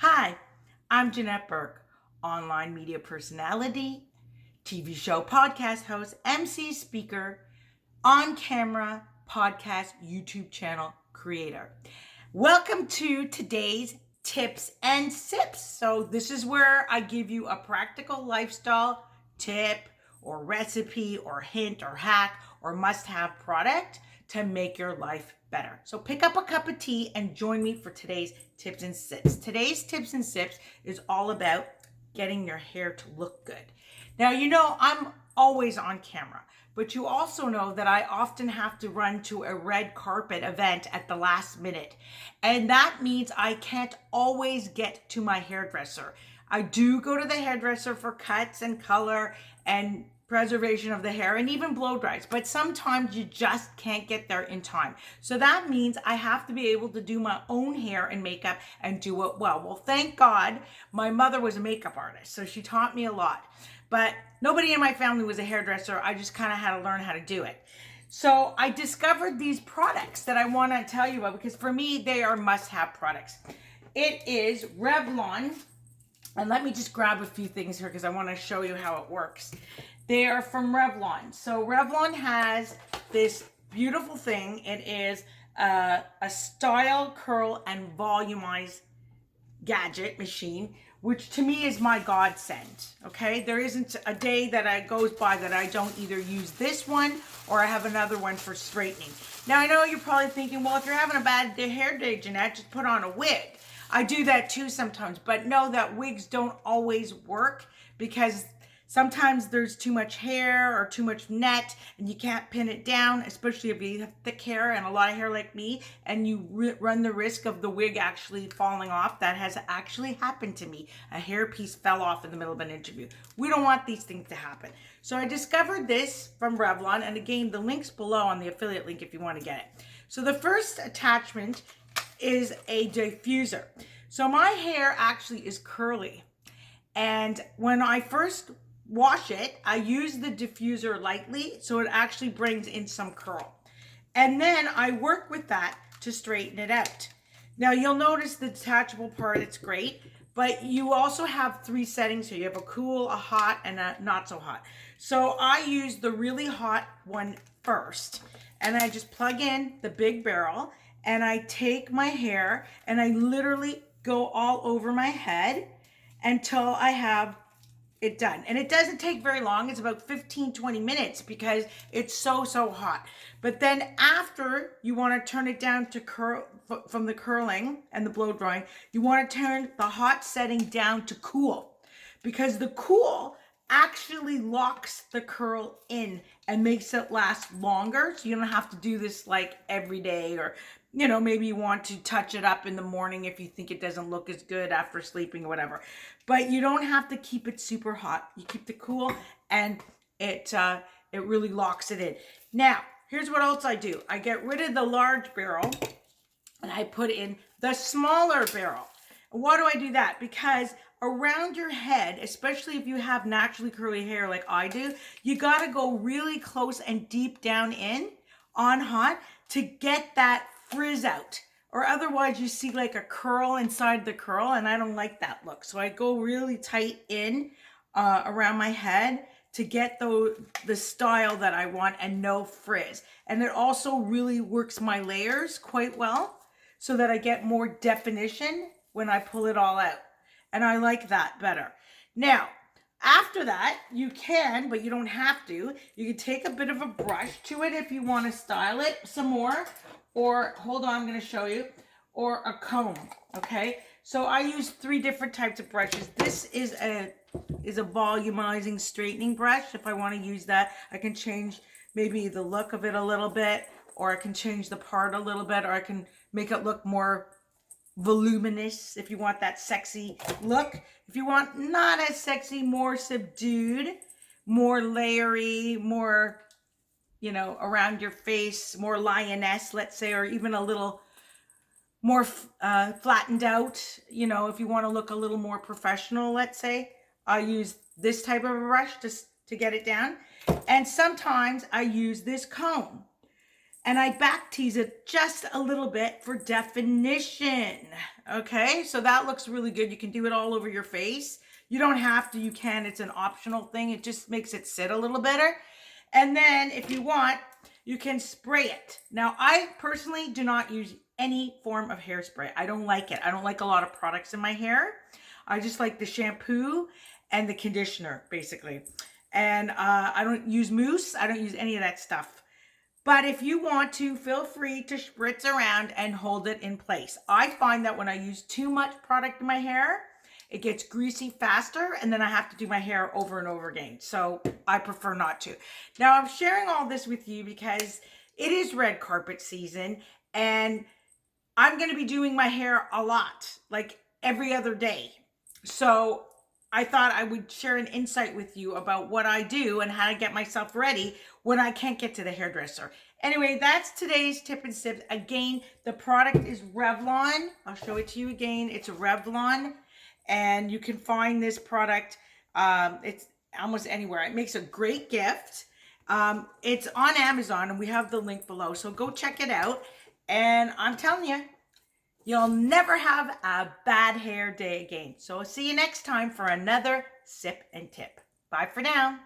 Hi, I'm Janette Burke, online media personality, TV show podcast host, MC speaker, on camera podcast YouTube channel creator. Welcome to today's tips and sips. So this is where I give you a practical lifestyle tip or recipe or hint or hack or must-have product to make your life better. So pick up a cup of tea and join me for today's tips and sips. Today's tips and sips is all about getting your hair to look good. Now, you know, I'm always on camera, but you also know that I often have to run to a red carpet event at the last minute. And that means I can't always get to my hairdresser. I do go to the hairdresser for cuts and color and preservation of the hair and even blow dries, but sometimes you just can't get there in time. So that means I have to be able to do my own hair and makeup and do it well. Well, thank God my mother was a makeup artist, so she taught me a lot. But nobody in my family was a hairdresser. I just kind of had to learn how to do it. So I discovered these products that I want to tell you about because for me, they are must-have products. It is Revlon. And let me just grab a few things here because I want to show you how it works. They are from Revlon. So Revlon has this beautiful thing. It is a style, curl, and volumize gadget machine, which to me is my godsend. Okay, there isn't a day that goes by that I don't either use this one or I have another one for straightening. Now I know you're probably thinking, well, if you're having a bad hair day, Janette, just put on a wig. I do that too sometimes, but know that wigs don't always work because sometimes there's too much hair or too much net and you can't pin it down, especially if you have thick hair and a lot of hair like me, and you run the risk of the wig actually falling off. That has actually happened to me. A hair piece fell off in the middle of an interview. We don't want these things to happen. So I discovered this from Revlon, and again, the link's below on the affiliate link if you want to get it. So the first attachment is a diffuser. So my hair actually is curly, and when I first wash it, I use the diffuser lightly so it actually brings in some curl, and then I work with that to straighten it out. Now you'll notice the detachable part, it's great, but you also have three settings here. You have a cool, a hot, and a not so hot. So I use the really hot one first, and I just plug in the big barrel and I take my hair and I literally go all over my head until I have it done. And it doesn't take very long. It's about 15-20 minutes because it's so hot. But then after, you want to turn it down to curl from the curling and the blow drying. You want to turn the hot setting down to cool, because the cool actually locks the curl in and makes it last longer. So you don't have to do this like every day, or you know, maybe you want to touch it up in the morning if you think it doesn't look as good after sleeping or whatever. But you don't have to keep it super hot. You keep it cool, and it really locks it in. Now, here's what else I do. I get rid of the large barrel and I put in the smaller barrel. Why do I do that? Because around your head, especially if you have naturally curly hair like I do, you got to go really close and deep down in on hot to get that frizz out, or otherwise you see like a curl inside the curl, and I don't like that look. So I go really tight in around my head to get the style that I want and no frizz. And it also really works my layers quite well so that I get more definition when I pull it all out. And I like that better. Now, after that, you can, but you don't have to, you can take a bit of a brush to it if you want to style it some more, or hold on, I'm going to show you, or a comb, okay? So I use three different types of brushes. This is a volumizing straightening brush. If I want to use that, I can change maybe the look of it a little bit, or I can change the part a little bit, or I can make it look more voluminous if you want that sexy look. If you want not as sexy, more subdued, more layery, more, you know, around your face, more lioness, let's say, or even a little more flattened out, you know, if you want to look a little more professional, let's say, I use this type of a brush to get it down. And sometimes I use this comb. and I back tease it just a little bit for definition. Okay, so that looks really good. You can do it all over your face. You don't have to, you can, it's an optional thing. It just makes it sit a little better. And then if you want, you can spray it. Now, I personally do not use any form of hairspray. I don't like it. I don't like a lot of products in my hair. I just like the shampoo and the conditioner, basically. And I don't use mousse. I don't use any of that stuff. But if you want to, feel free to spritz around and hold it in place. I find that when I use too much product in my hair, it gets greasy faster, and then I have to do my hair over and over again. So I prefer not to. Now, I'm sharing all this with you because it is red carpet season, and I'm going to be doing my hair a lot, like every other day. So I thought I would share an insight with you about what I do and how to get myself ready when I can't get to the hairdresser. Anyway, that's today's tip and tips. Again, the product is Revlon. I'll show it to you again. It's Revlon. And you can find this product, it's almost anywhere. It makes a great gift. It's on Amazon, and we have the link below. So go check it out. And I'm telling you, you'll never have a bad hair day again. So I'll see you next time for another sip and tip. Bye for now.